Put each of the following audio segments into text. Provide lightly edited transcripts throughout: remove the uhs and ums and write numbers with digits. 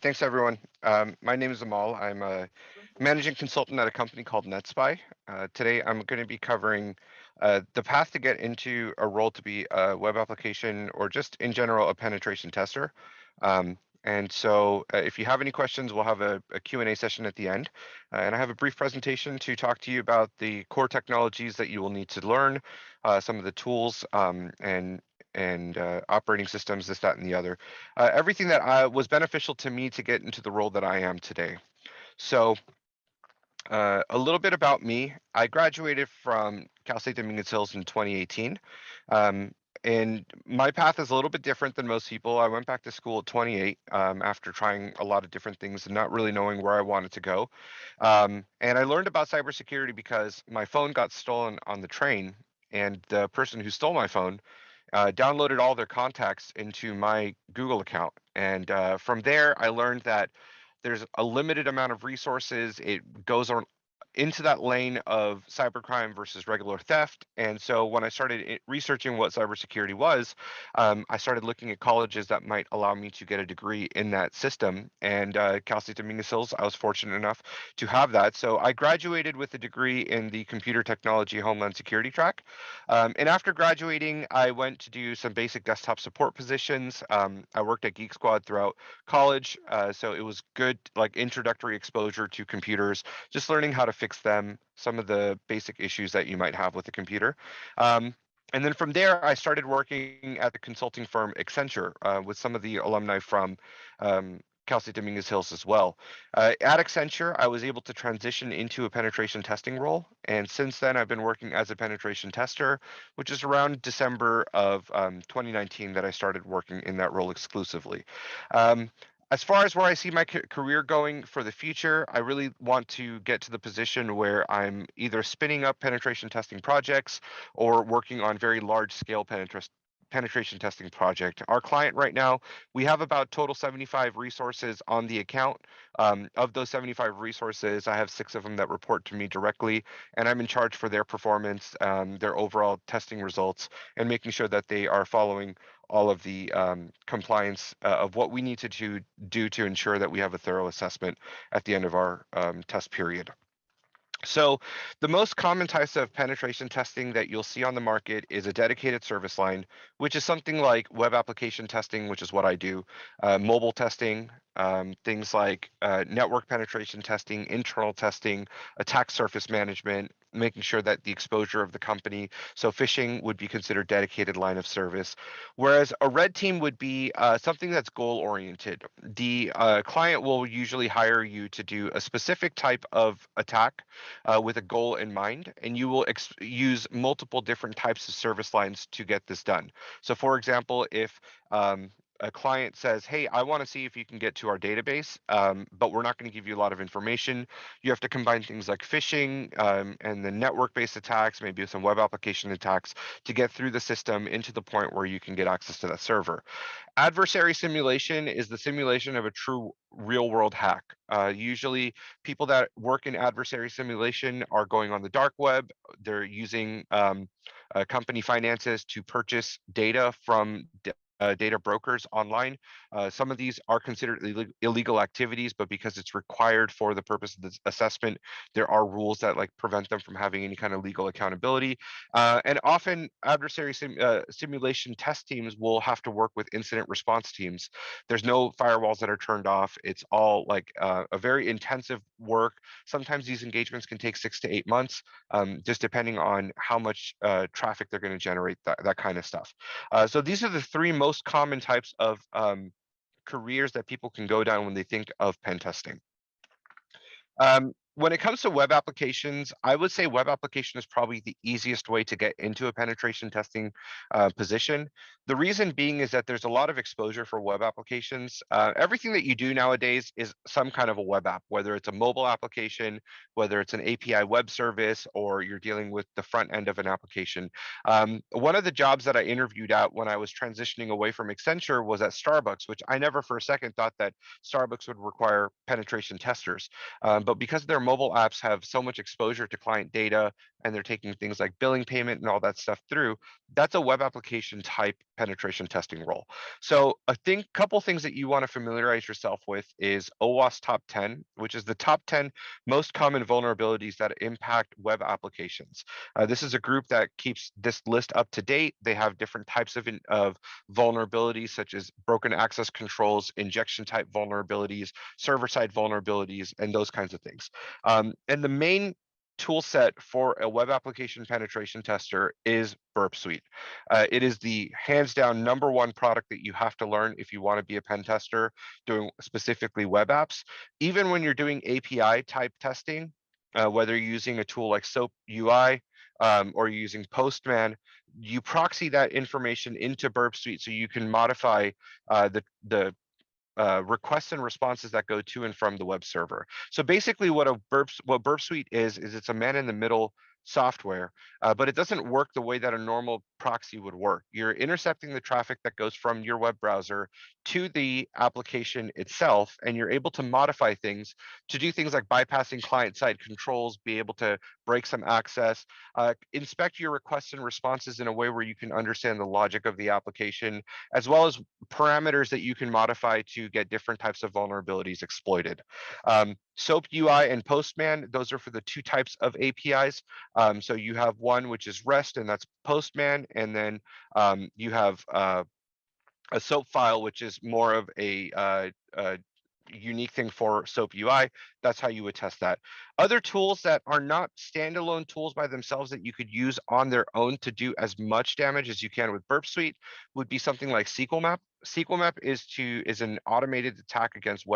Thanks, everyone. My name is Amol. I'm a managing consultant at a company called NetSpy. Today, I'm going to be covering the path to get into a role to be a web application or just in general a penetration tester. If you have any questions, we'll have a Q&A session at the end. And I have a brief presentation to talk to you about the core technologies that you will need to learn, some of the tools and operating systems, this, that, and the other. Everything that was beneficial to me to get into the role that I am today. So a little bit about me. I graduated from Cal State Dominguez Hills in 2018. Um, and my path is a little bit different than most people. I went back to school at 28 after trying a lot of different things and not really knowing where I wanted to go. And I learned about cybersecurity because my phone got stolen on the train, and the person who stole my phone downloaded all their contacts into my Google account. And from there, I learned that there's a limited amount of resources. It goes on into that lane of cybercrime versus regular theft. And so when I started researching what cybersecurity was, I started looking at colleges that might allow me to get a degree in that system. And Cal State Dominguez Hills, I was fortunate enough to have that. So I graduated with a degree in the computer technology homeland security track. And after graduating, I went to do some basic desktop support positions. I worked at Geek Squad throughout college, so it was good, like introductory exposure to computers, just learning how to fix them, some of the basic issues that you might have with a computer. And then from there, I started working at the consulting firm Accenture with some of the alumni from Cal State Dominguez Hills as well. At Accenture, I was able to transition into a penetration testing role. And since then, I've been working as a penetration tester, which is around December of 2019 that I started working in that role exclusively. Um, as far as where I see my career going for the future, I really want to get to the position where I'm either spinning up penetration testing projects or working on very large scale penetration testing project. Our client right now, we have about total 75 resources on the account. Of those 75 resources, I have 6 of them that report to me directly, and I'm in charge for their performance, their overall testing results, and making sure that they are following all of the compliance of what we need to do to ensure that we have a thorough assessment at the end of our test period. So the most common types of penetration testing that you'll see on the market is a dedicated service line, which is something like web application testing, which is what I do, mobile testing, things like network penetration testing, internal testing, attack surface management, making sure that the exposure of the company, so phishing would be considered dedicated line of service, whereas a red team would be something that's goal oriented. The client will usually hire you to do a specific type of attack with a goal in mind, and you will use multiple different types of service lines to get this done. So, for example, if a client says, "Hey, I want to see if you can get to our database, but we're not going to give you a lot of information." You have to combine things like phishing and the network-based attacks, maybe some web application attacks, to get through the system into the point where you can get access to that server. Adversary simulation is the simulation of a true real-world hack. Usually, people that work in adversary simulation are going on the dark web. They're using company finances to purchase data from data brokers online. Some of these are considered illegal activities, but because it's required for the purpose of this assessment, there are rules that like prevent them from having any kind of legal accountability. And often adversary simulation test teams will have to work with incident response teams. There's no firewalls that are turned off. It's all like a very intensive work. Sometimes these engagements can take 6 to 8 months, just depending on how much traffic they're going to generate, that kind of stuff. So these are the 3 most common types of careers that people can go down when they think of pen testing. When it comes to web applications, I would say web application is probably the easiest way to get into a penetration testing position. The reason being is that there's a lot of exposure for web applications. Everything that you do nowadays is some kind of a web app, whether it's a mobile application, whether it's an API web service, or you're dealing with the front end of an application. One of the jobs that I interviewed at when I was transitioning away from Accenture was at Starbucks, which I never for a second thought that Starbucks would require penetration testers. But because of their mobile apps have so much exposure to client data and they're taking things like billing payment and all that stuff through, that's a web application type penetration testing role. So I think a couple things that you want to familiarize yourself with is OWASP Top 10, which is the top 10 most common vulnerabilities that impact web applications. This is a group that keeps this list up to date. They have different types of vulnerabilities, such as broken access controls, injection type vulnerabilities, server side vulnerabilities, and those kinds of things. And the main tool set for a web application penetration tester is Burp Suite. It is the hands down #1 product that you have to learn if you want to be a pen tester doing specifically web apps. Even when you're doing API type testing, whether you're using a tool like SOAP UI or you're using Postman, you proxy that information into Burp Suite so you can modify the requests and responses that go to and from the web server. So basically what Burp Suite is it's a man-in-the-middle software, but it doesn't work the way that a normal proxy would work. You're intercepting the traffic that goes from your web browser to the application itself, and you're able to modify things to do things like bypassing client-side controls, be able to break some access, inspect your requests and responses in a way where you can understand the logic of the application, as well as parameters that you can modify to get different types of vulnerabilities exploited. SOAP UI and Postman, those are for the two types of APIs. So you have one which is REST, and that's Postman, and then you have a SOAP file, which is more of a unique thing for SOAP UI. That's how you would test that. Other tools that are not standalone tools by themselves that you could use on their own to do as much damage as you can with Burp Suite would be something like SQL Map. SQL Map is an automated attack against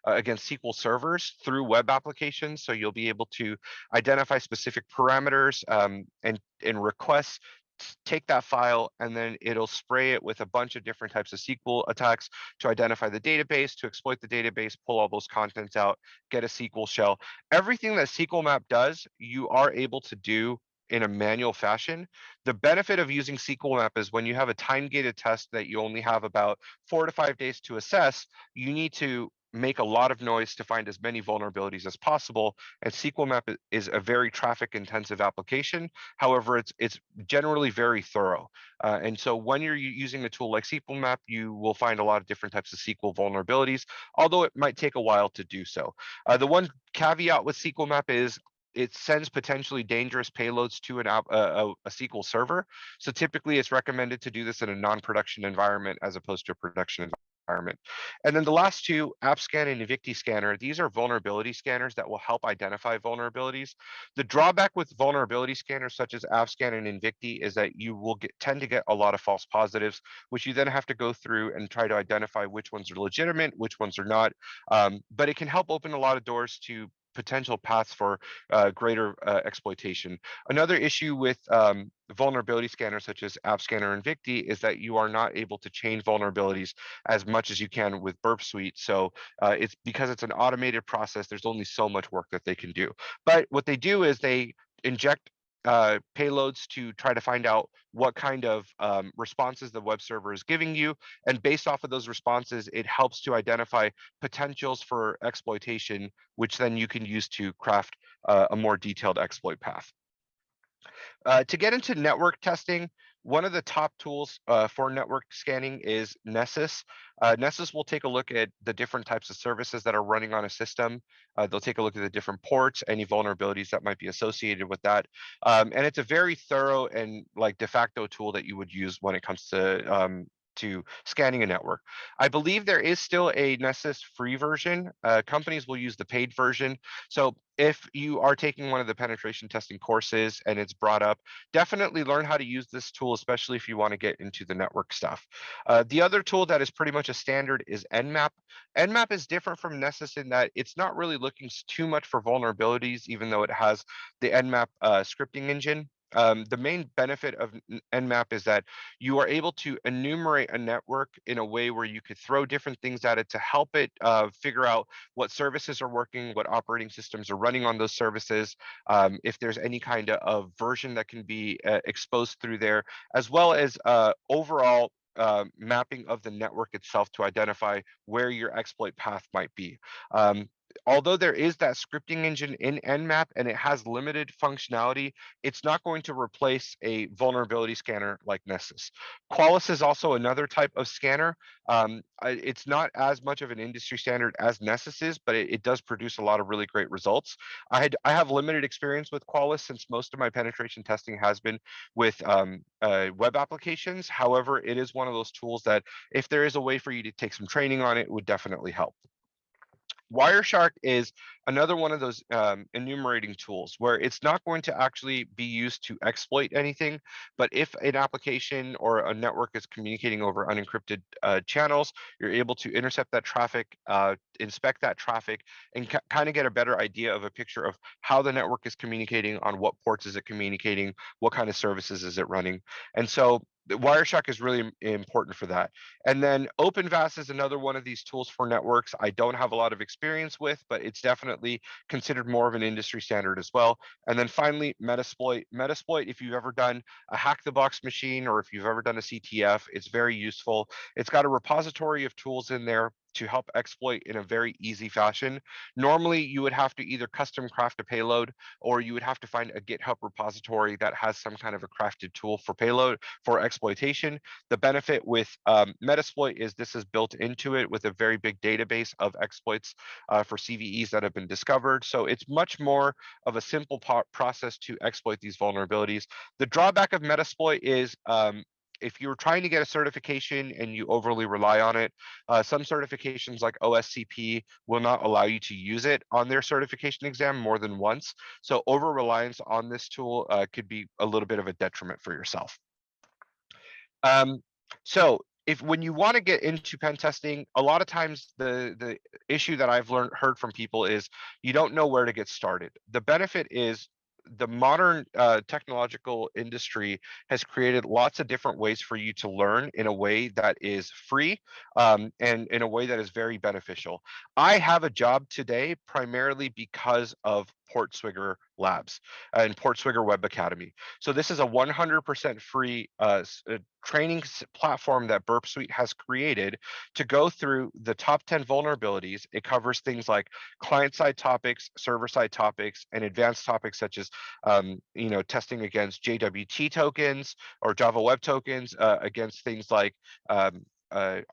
against SQL servers through web applications. So you'll be able to identify specific parameters and requests, take that file, and then it'll spray it with a bunch of different types of SQL attacks to identify the database, to exploit the database, pull all those contents out, get a SQL shell. Everything that SQL Map does, you are able to do in a manual fashion. The benefit of using SQL Map is when you have a time-gated test that you only have about 4 to 5 days to assess, you need to make a lot of noise to find as many vulnerabilities as possible. And SQL Map is a very traffic-intensive application. However, it's generally very thorough. And so when you're using a tool like SQL Map, you will find a lot of different types of SQL vulnerabilities, although it might take a while to do so. The one caveat with SQL Map is it sends potentially dangerous payloads to a SQL server. So typically it's recommended to do this in a non-production environment as opposed to a production environment. And then the last two, AppScan and Invicti Scanner, these are vulnerability scanners that will help identify vulnerabilities. The drawback with vulnerability scanners such as AppScan and Invicti is that you will tend to get a lot of false positives, which you then have to go through and try to identify which ones are legitimate, which ones are not. But it can help open a lot of doors to potential paths for greater exploitation. Another issue with vulnerability scanners such as AppScan or Invicti is that you are not able to change vulnerabilities as much as you can with Burp Suite. So it's because it's an automated process, there's only so much work that they can do. But what they do is they inject payloads to try to find out what kind of responses the web server is giving you. And based off of those responses, it helps to identify potentials for exploitation, which then you can use to craft a more detailed exploit path. To get into network testing, one of the top tools for network scanning is Nessus. Nessus will take a look at the different types of services that are running on a system. They'll take a look at the different ports, any vulnerabilities that might be associated with that. And it's a very thorough and like de facto tool that you would use when it comes to scanning a network. I believe there is still a Nessus free version. Companies will use the paid version. So if you are taking one of the penetration testing courses and it's brought up, definitely learn how to use this tool, especially if you want to get into the network stuff. The other tool that is pretty much a standard is Nmap. Nmap is different from Nessus in that it's not really looking too much for vulnerabilities, even though it has the Nmap scripting engine. The main benefit of Nmap is that you are able to enumerate a network in a way where you could throw different things at it to help it figure out what services are working, what operating systems are running on those services, if there's any kind of version that can be exposed through there, as well as overall mapping of the network itself to identify where your exploit path might be. although there is that scripting engine in Nmap and it has limited functionality, it's not going to replace a vulnerability scanner like Nessus. Qualys is also another type of scanner. It's not as much of an industry standard as Nessus is, but it does produce a lot of really great results. I have limited experience with Qualys since most of my penetration testing has been with web applications. However, it is one of those tools that if there is a way for you to take some training on it, it would definitely help. Wireshark is another one of those enumerating tools where it's not going to actually be used to exploit anything, but if an application or a network is communicating over unencrypted channels, you're able to intercept that traffic, inspect that traffic, and kind of get a better idea of a picture of how the network is communicating, on what ports is it communicating, what kind of services is it running. And so the Wireshark is really important for that. And then OpenVAS is another one of these tools for networks I don't have a lot of experience with, but it's definitely considered more of an industry standard as well. And then finally, Metasploit. Metasploit, if you've ever done a hack the box machine or if you've ever done a CTF, it's very useful. It's got a repository of tools in there to help exploit in a very easy fashion. Normally, you would have to either custom craft a payload or you would have to find a GitHub repository that has some kind of a crafted tool for payload for exploitation. The benefit with Metasploit is this is built into it with a very big database of exploits for CVEs that have been discovered. So it's much more of a simple process to exploit these vulnerabilities. The drawback of Metasploit is if you're trying to get a certification and you overly rely on it, some certifications like OSCP will not allow you to use it on their certification exam more than once. So over reliance on this tool could be a little bit of a detriment for yourself. Um, so if when you want to get into pen testing, a lot of times the issue that I've heard from people is you don't know where to get started. The benefit is the modern technological industry has created lots of different ways for you to learn in a way that is free and in a way that is very beneficial. I have a job today primarily because of Portswigger Labs and Portswigger Web Academy. So this is a 100% free training platform that Burp Suite has created to go through the top 10 vulnerabilities. It covers things like client-side topics, server-side topics, and advanced topics such as testing against JWT tokens or Java Web Tokens, against things like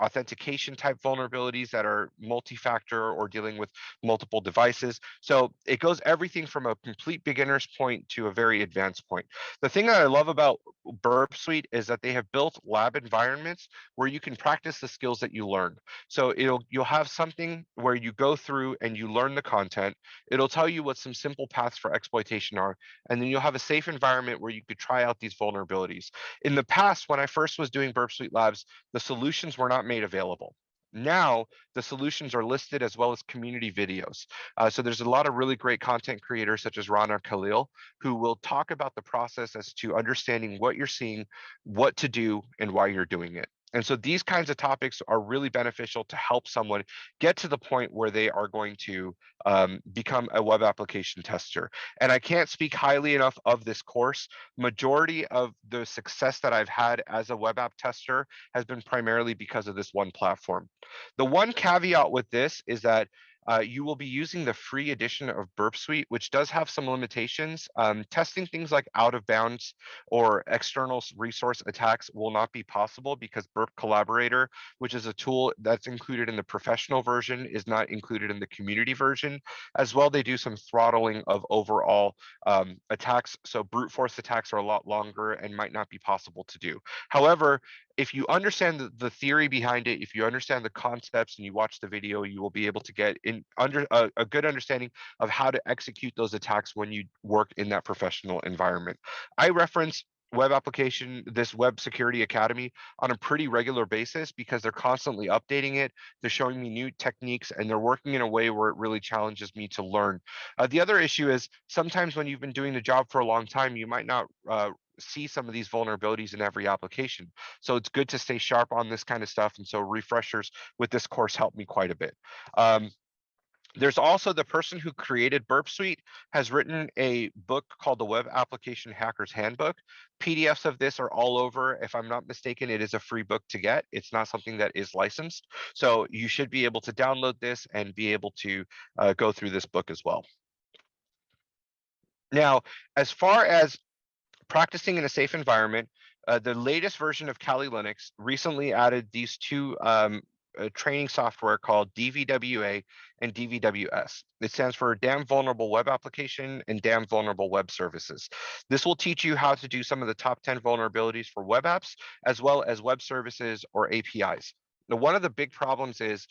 authentication type vulnerabilities that are multi-factor or dealing with multiple devices. So it goes everything from a complete beginner's point to a very advanced point. The thing that I love about Burp Suite is that they have built lab environments where you can practice the skills that you learn. So you'll have something where you go through and you learn the content. It'll tell you what some simple paths for exploitation are, and then you'll have a safe environment where you could try out these vulnerabilities. In the past, when I first was doing Burp Suite Labs, the solutions were not made available. Now, the solutions are listed as well as community videos. So there's a lot of really great content creators such as Rana Khalil who will talk about the process as to understanding what you're seeing, what to do, and why you're doing it. And so these kinds of topics are really beneficial to help someone get to the point where they are going to become a web application tester. And I can't speak highly enough of this course. Majority of the success that I've had as a web app tester has been primarily because of this one platform. The one caveat with this is that you will be using the free edition of Burp Suite, which does have some limitations. Testing things like out of bounds or external resource attacks will not be possible because Burp Collaborator, which is a tool that's included in the professional version, is not included in the community version. As well, they do some throttling of overall attacks. So brute force attacks are a lot longer and might not be possible to do. However, if you understand the theory behind it, if you understand the concepts and you watch the video, you will be able to get in under a good understanding of how to execute those attacks when you work in that professional environment. I reference this web security academy on a pretty regular basis because they're constantly updating it. They're showing me new techniques and they're working in a way where it really challenges me to learn. The other issue is sometimes when you've been doing the job for a long time, you might not see some of these vulnerabilities in every application. So it's good to stay sharp on this kind of stuff. And so refreshers with this course helped me quite a bit. There's also the person who created Burp Suite has written a book called the Web Application Hacker's Handbook. PDFs of this are all over. If I'm not mistaken, it is a free book to get. It's not something that is licensed. So you should be able to download this and be able to go through this book as well. Now, as far as practicing in a safe environment, the latest version of Kali Linux recently added these two training software called DVWA and DVWS. It stands for Damn Vulnerable Web Application and Damn Vulnerable Web Services. This will teach you how to do some of the top 10 vulnerabilities for web apps, as well as web services or APIs. Now, one of the big problems is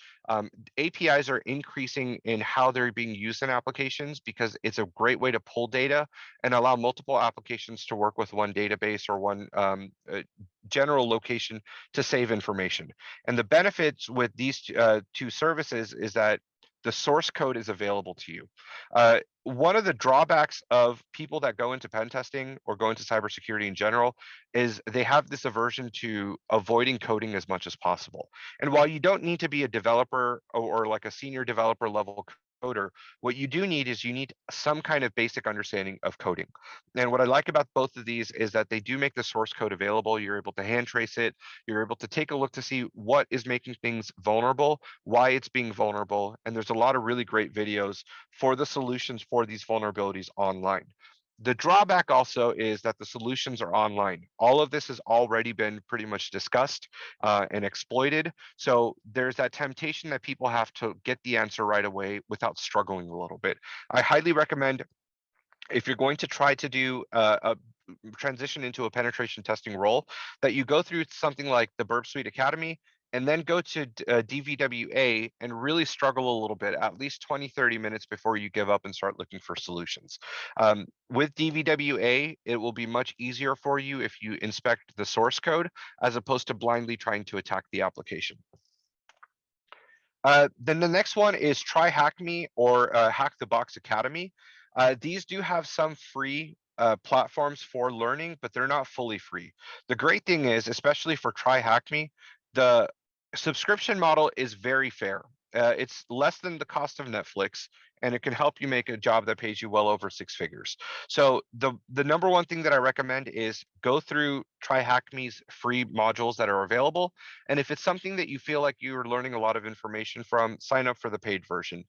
APIs are increasing in how they're being used in applications because it's a great way to pull data and allow multiple applications to work with one database or one general location to save information. And the benefits with these two services is that the source code is available to you. One of the drawbacks of people that go into pen testing or go into cybersecurity in general is they have this aversion to avoiding coding as much as possible. And while you don't need to be a developer or like a senior developer level coder, what you do need is you need some kind of basic understanding of coding. And what I like about both of these is that they do make the source code available. You're able to hand trace it. You're able to take a look to see what is making things vulnerable, why it's being vulnerable. And there's a lot of really great videos for the solutions for these vulnerabilities online. The drawback also is that the solutions are online. All of this has already been pretty much discussed and exploited. So there's that temptation that people have to get the answer right away without struggling a little bit. I highly recommend if you're going to try to do a transition into a penetration testing role, that you go through something like the Burp Suite Academy and then go to DVWA and really struggle a little bit, at least 20, 30 minutes before you give up and start looking for solutions. With DVWA, it will be much easier for you if you inspect the source code as opposed to blindly trying to attack the application. Then the next one is Try Hack Me or Hack the Box Academy. These do have some free platforms for learning, but they're not fully free. The great thing is, especially for Try Hack Me, the subscription model is very fair. It's less than the cost of Netflix, and it can help you make a job that pays you well over 6 figures. So the number one thing that I recommend is go through Try Hack Me's free modules that are available. And if it's something that you feel like you're learning a lot of information from, sign up for the paid version.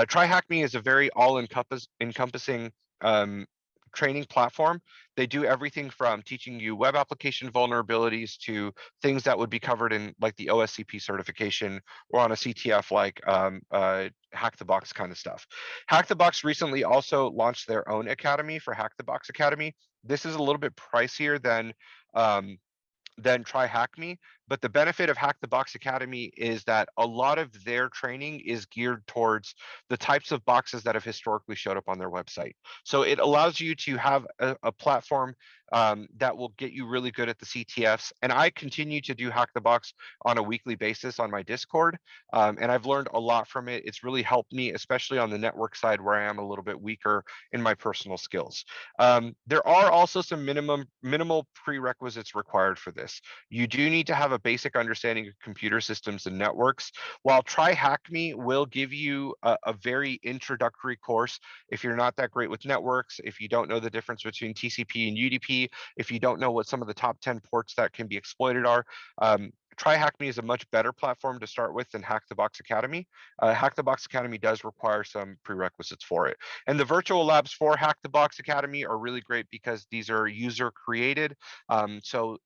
Try Hack Me is a very all-encompassing training platform. They do everything from teaching you web application vulnerabilities to things that would be covered in like the OSCP certification or on a CTF like Hack the Box kind of stuff. Hack the Box recently also launched their own academy for Hack the Box Academy. This is a little bit pricier than Try Hack Me, but the benefit of Hack the Box Academy is that a lot of their training is geared towards the types of boxes that have historically showed up on their website. So it allows you to have a platform that will get you really good at the CTFs. And I continue to do Hack the Box on a weekly basis on my Discord, and I've learned a lot from it. It's really helped me, especially on the network side where I am a little bit weaker in my personal skills. There are also some minimal prerequisites required for this. You do need to have a basic understanding of computer systems and networks. While Try Hack Me will give you a very introductory course, if you're not that great with networks, if you don't know the difference between TCP and UDP, if you don't know what some of the top 10 ports that can be exploited are, Try Hack Me is a much better platform to start with than Hack the Box Academy. Hack the Box Academy does require some prerequisites for it. And the virtual labs for Hack the Box Academy are really great because these are user created. So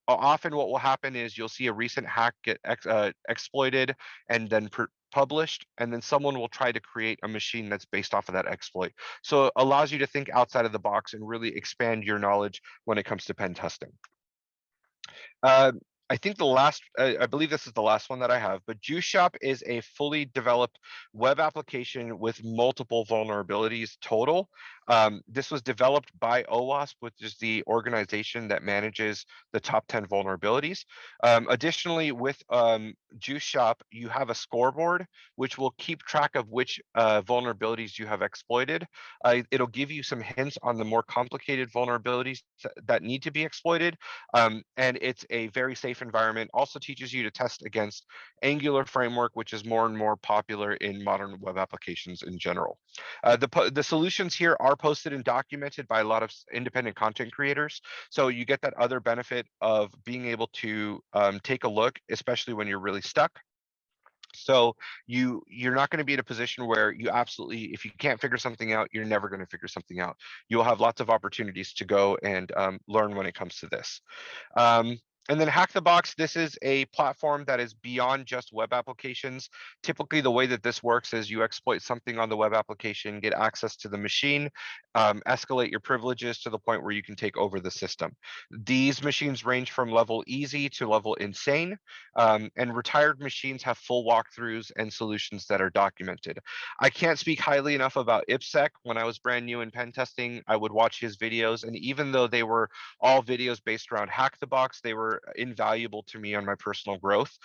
often what will happen is you'll see a recent hack get exploited and then published, and then someone will try to create a machine that's based off of that exploit. So it allows you to think outside of the box and really expand your knowledge when it comes to pen testing. Uh, I think I believe this is the last one that I have, but Juice Shop is a fully developed web application with multiple vulnerabilities total. This was developed by OWASP, which is the organization that manages the top 10 vulnerabilities. Additionally, with Juice Shop, you have a scoreboard, which will keep track of which vulnerabilities you have exploited. It'll give you some hints on the more complicated vulnerabilities that need to be exploited. And it's a very safe safe environment, also teaches you to test against Angular framework, which is more and more popular in modern web applications in general. The solutions here are posted and documented by a lot of independent content creators. So you get that other benefit of being able to take a look, especially when you're really stuck. So you're not going to be in a position where you absolutely, if you can't figure something out, you're never going to figure something out. You'll have lots of opportunities to go and learn when it comes to this. Um, and then Hack the Box, this is a platform that is beyond just web applications. Typically, the way that this works is you exploit something on the web application, get access to the machine, escalate your privileges to the point where you can take over the system. These machines range from level easy to level insane, and retired machines have full walkthroughs and solutions that are documented. I can't speak highly enough about IPSec. When I was brand new in pen testing, I would watch his videos, and even though they were all videos based around Hack the Box, they were invaluable to me on my personal growth.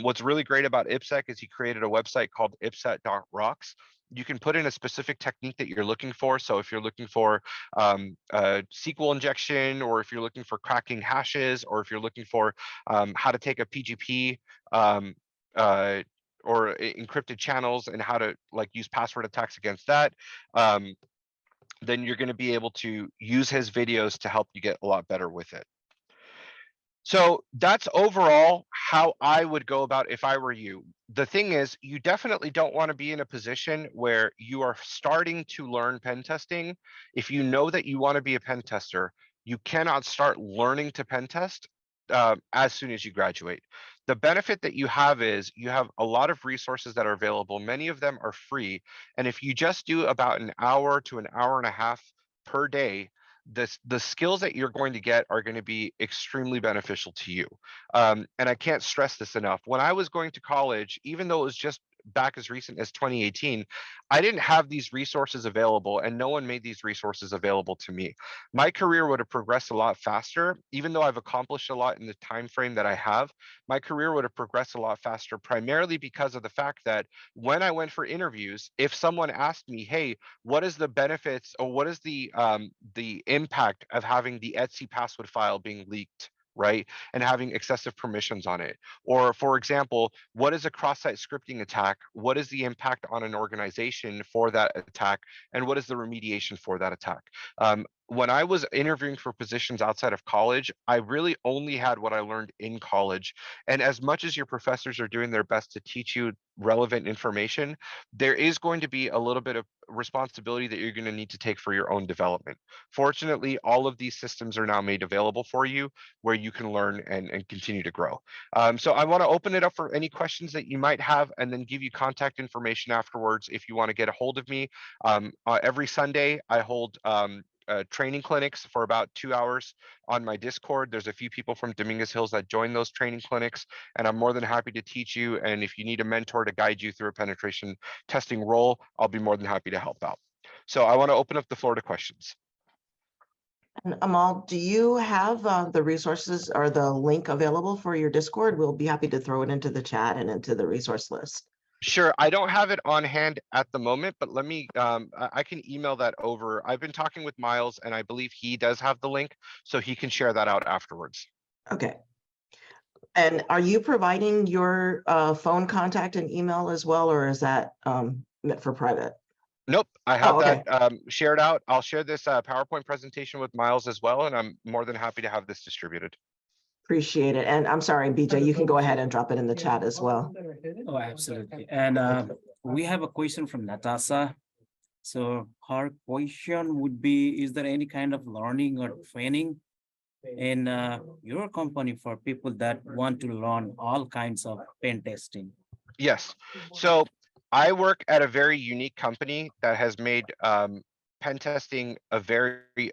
What's really great about IPSec is he created a website called ipset.rocks. You can put in a specific technique that you're looking for. So if you're looking for SQL injection, or if you're looking for cracking hashes, or if you're looking for how to take a PGP um, or encrypted channels and how to like use password attacks against that, then you're going to be able to use his videos to help you get a lot better with it. So that's overall how I would go about if I were you. The thing is, you definitely don't want to be in a position where you are starting to learn pen testing. If you know that you want to be a pen tester, you cannot start learning to pen test as soon as you graduate. The benefit that you have is you have a lot of resources that are available. Many of them are free. And if you just do about an hour to an hour and a half per day, the skills that you're going to get are going to be extremely beneficial to you. And I can't stress this enough. When I was going to college, even though it was just back as recent as 2018, I didn't have these resources available, and no one made these resources available to me. My career would have progressed a lot faster, even though I've accomplished a lot in the time frame that I have. My career would have progressed a lot faster, primarily because of the fact that when I went for interviews, if someone asked me, "Hey, what is the benefits or what is the impact of having the Etsy password file being leaked?" Right, and having excessive permissions on it. Or for example, what is a cross-site scripting attack? What is the impact on an organization for that attack? And what is the remediation for that attack? When I was interviewing for positions outside of college, I really only had what I learned in college. And as much as your professors are doing their best to teach you relevant information, there is going to be a little bit of responsibility that you're going to need to take for your own development. Fortunately, all of these systems are now made available for you where you can learn and continue to grow. So I want to open it up for any questions that you might have, and then give you contact information afterwards if you want to get a hold of me. Every Sunday, I hold training clinics for about 2 hours on my Discord. There's a few people from Dominguez Hills that join those training clinics, and I'm more than happy to teach you. And if you need a mentor to guide you through a penetration testing role, I'll be more than happy to help out. So I want to open up the floor to questions. And Amal, do you have the resources or the link available for your Discord? We'll be happy to throw it into the chat and into the resource list. Sure, I don't have it on hand at the moment, but let me, I can email that over. I've been talking with Miles, and I believe he does have the link, so he can share that out afterwards. Okay. And are you providing your phone contact and email as well, or is that meant for private? Nope, I have okay. that shared out. I'll share this PowerPoint presentation with Miles as well, and I'm more than happy to have this distributed. Appreciate it. And I'm sorry, BJ, you can go ahead and drop it in the chat as well. Oh, absolutely. And we have a question from Natasha. So her question would be, is there any kind of learning or training in your company for people that want to learn all kinds of pen testing? Yes. So I work at a very unique company that has made pen testing a very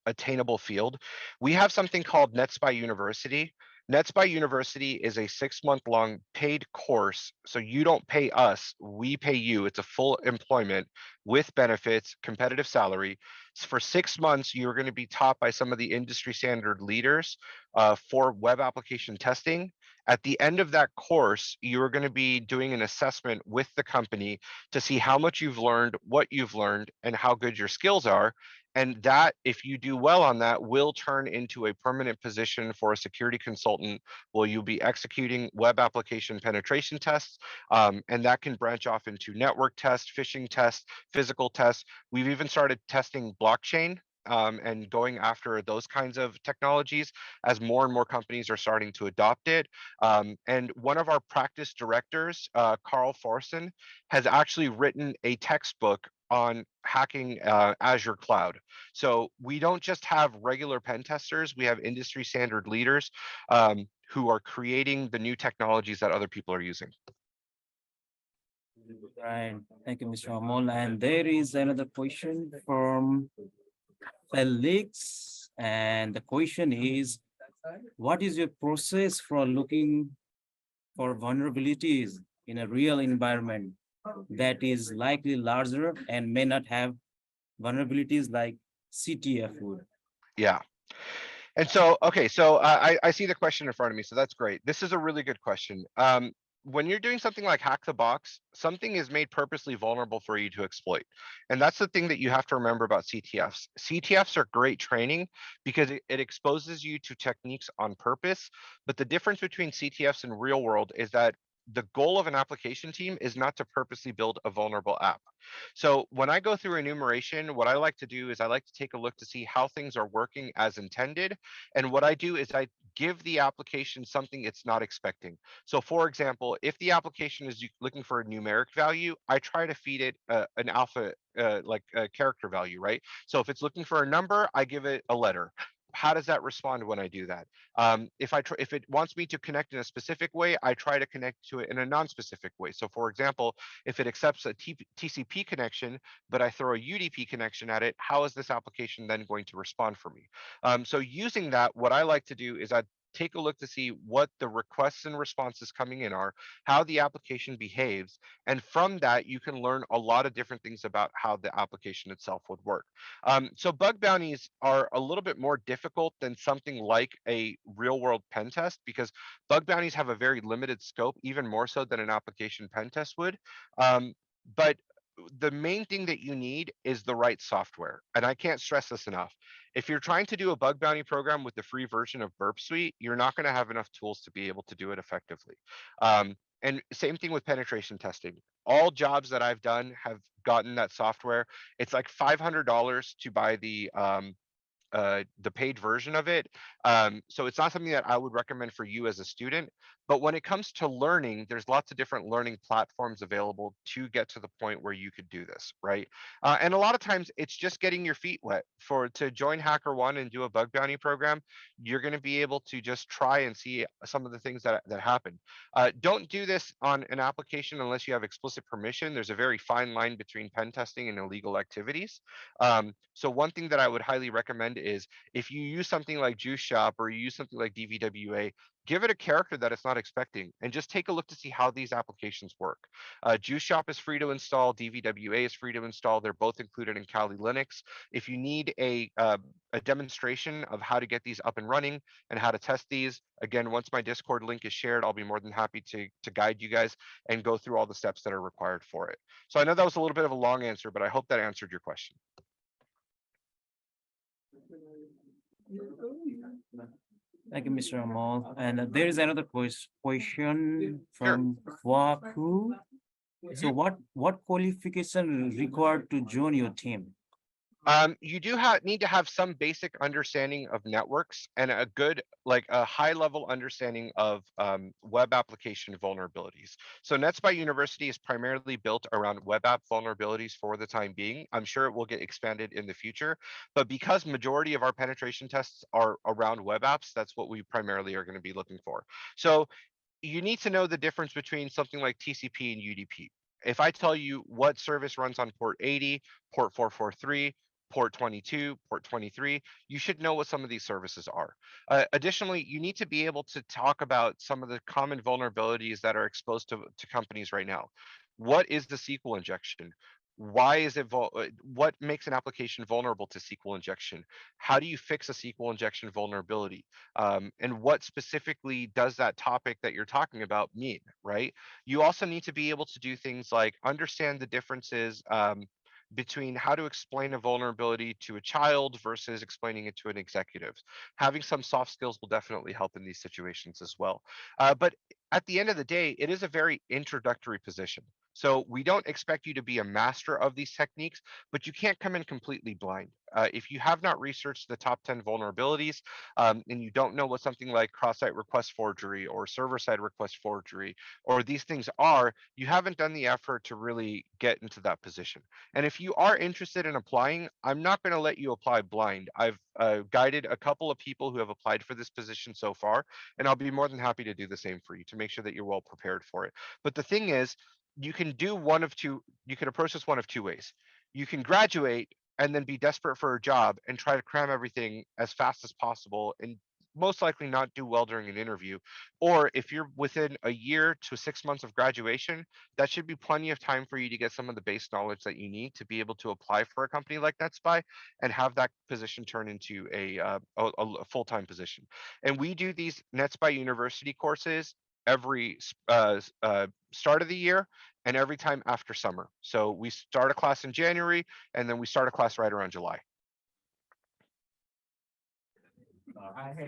attainable field. We have something called NetSpy University. NetSpy University is a 6-month long paid course. So you don't pay us, we pay you. It's a full employment with benefits, competitive salary. So for 6 months, you're going to be taught by some of the industry standard leaders for web application testing. At the end of that course, you're going to be doing an assessment with the company to see how much you've learned, what you've learned, and how good your skills are. And that, if you do well on that, will turn into a permanent position for a security consultant where you'll be executing web application penetration tests. And that can branch off into network tests, phishing tests, physical tests. We've even started testing blockchain and going after those kinds of technologies as more and more companies are starting to adopt it. And one of our practice directors, Carl Forson, has actually written a textbook on hacking Azure cloud. So we don't just have regular pen testers, we have industry standard leaders who are creating the new technologies that other people are using. Right. Thank you, Mr. Amol. And there is another question from Felix. And the question is, what is your process for looking for vulnerabilities in a real environment that is likely larger and may not have vulnerabilities like CTF would? Yeah. And so, okay, so I see the question in front of me, so that's great. This is a really good question. When you're doing something like hack the box, something is made purposely vulnerable for you to exploit. And that's the thing that you have to remember about CTFs. CTFs are great training because it exposes you to techniques on purpose. But the difference between CTFs and real world is that the goal of an application team is not to purposely build a vulnerable app. So when I go through enumeration, what I like to do is I like to take a look to see how things are working as intended. And what I do is I give the application something it's not expecting. So for example, if the application is looking for a numeric value, I try to feed it an alpha, like a character value, right? So if it's looking for a number, I give it a letter. How does that respond when I do that? If it wants me to connect in a specific way, I try to connect to it in a non-specific way. So for example, if it accepts a TCP connection, but I throw a UDP connection at it, how is this application then going to respond for me? So using that, what I like to do is I take a look to see what the requests and responses coming in are, how the application behaves, and from that, you can learn a lot of different things about how the application itself would work. So bug bounties are a little bit more difficult than something like a real world pen test because bug bounties have a very limited scope, even more so than an application pen test would. But the main thing that you need is the right software. And I can't stress this enough. If you're trying to do a bug bounty program with the free version of Burp Suite, you're not going to have enough tools to be able to do it effectively. And same thing with penetration testing. All jobs that I've done have gotten that software. It's like $500 to buy the paid version of it. So it's not something that I would recommend for you as a student. But when it comes to learning, there's lots of different learning platforms available to get to the point where you could do this, right? And a lot of times it's just getting your feet wet. To join HackerOne and do a bug bounty program, you're going to be able to just try and see some of the things that happen. Don't do this on an application unless you have explicit permission. There's a very fine line between pen testing and illegal activities. So one thing that I would highly recommend is if you use something like Juice Shop or you use something like DVWA, give it a character that it's not expecting and just take a look to see how these applications work. Juice Shop is free to install, DVWA is free to install. They're both included in Kali Linux. If you need a demonstration of how to get these up and running and how to test these, again, once my Discord link is shared, I'll be more than happy to guide you guys and go through all the steps that are required for it. So I know that was a little bit of a long answer, but I hope that answered your question. Thank you, Mr. Amol. And there is another question Sure. from Waku. So what qualification required to join your team? You do need to have some basic understanding of networks and a good, like a high level understanding of web application vulnerabilities. So NetSpy University is primarily built around web app vulnerabilities for the time being. I'm sure it will get expanded in the future, but because majority of our penetration tests are around web apps, that's what we primarily are going to be looking for. So you need to know the difference between something like TCP and UDP. If I tell you what service runs on port 80, port 443, port 22, port 23, you should know what some of these services are. Additionally, you need to be able to talk about some of the common vulnerabilities that are exposed to companies right now. What is the SQL injection? Why is it what makes an application vulnerable to SQL injection? How do you fix a SQL injection vulnerability? And what specifically does that topic that you're talking about mean, right? You also need to be able to do things like understand the differences between how to explain a vulnerability to a child versus explaining it to an executive. Having some soft skills will definitely help in these situations as well. But at the end of the day, it is a very introductory position. So we don't expect you to be a master of these techniques, but you can't come in completely blind. If you have not researched the top 10 vulnerabilities, and you don't know what something like cross-site request forgery or server-side request forgery or these things are, you haven't done the effort to really get into that position. And if you are interested in applying, I'm not going to let you apply blind. I've guided a couple of people who have applied for this position so far, and I'll be more than happy to do the same for you to make sure that you're well prepared for it. But the thing is, you can approach this one of two ways. You can graduate and then be desperate for a job and try to cram everything as fast as possible and most likely not do well during an interview. Or if you're within a year to 6 months of graduation, that should be plenty of time for you to get some of the base knowledge that you need to be able to apply for a company like NetSpy and have that position turn into a full-time position. And we do these NetSpy University courses every start of the year and every time after summer. So we start a class in January and then we start a class right around July.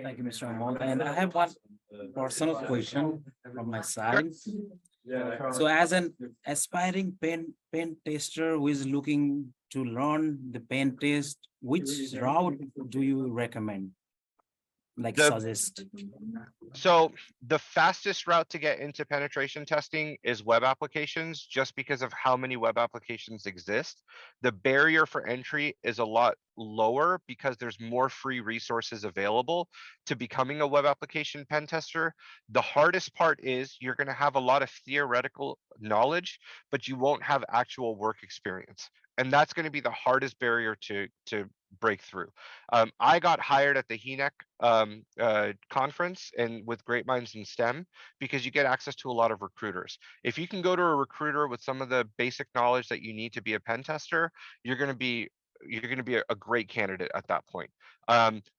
Thank you, Mr. Amol. And I have one personal question from my side. So as an aspiring pen tester who is looking to learn the pen test, which route do you recommend? Like suggest? So the fastest route to get into penetration testing is web applications, just because of how many web applications exist. The barrier for entry is a lot lower because there's more free resources available to becoming a web application pen tester. The hardest part is you're going to have a lot of theoretical knowledge, but you won't have actual work experience. And that's going to be the hardest barrier to break through. I got hired at the HENEC conference and with Great Minds in STEM because you get access to a lot of recruiters. If you can go to a recruiter with some of the basic knowledge that you need to be a pen tester, you're going to be a great candidate at that point.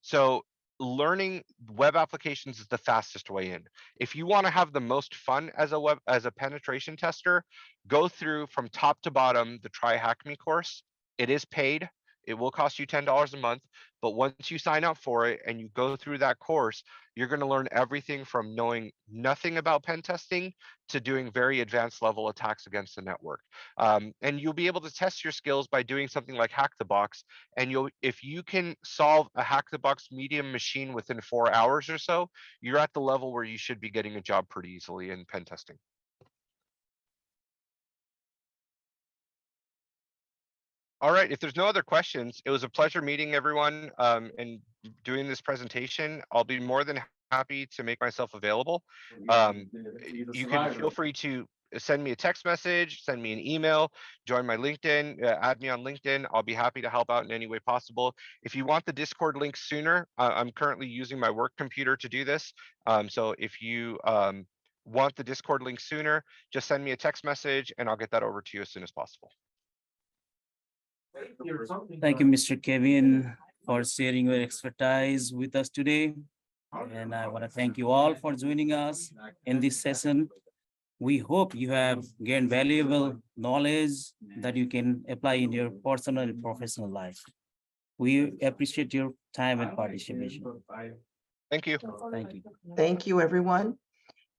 So learning web applications is the fastest way in. If you want to have the most fun as a penetration tester, go through from top to bottom the Try Hack Me course. It is paid. It will cost you $10 a month, but once you sign up for it and you go through that course, you're going to learn everything from knowing nothing about pen testing to doing very advanced level attacks against the network. And you'll be able to test your skills by doing something like Hack the Box. And if you can solve a Hack the Box medium machine within 4 hours or so, you're at the level where you should be getting a job pretty easily in pen testing. All right, if there's no other questions, it was a pleasure meeting everyone and doing this presentation. I'll be more than happy to make myself available. You can feel free to send me a text message, send me an email, join my LinkedIn, add me on LinkedIn. I'll be happy to help out in any way possible. If you want the Discord link sooner, I'm currently using my work computer to do this. So if you want the Discord link sooner, just send me a text message and I'll get that over to you as soon as possible. Thank you, Mr. Kevin, for sharing your expertise with us today. And I want to thank you all for joining us in this session. We hope you have gained valuable knowledge that you can apply in your personal and professional life. We appreciate your time and participation. Thank you. Thank you. Thank you, everyone.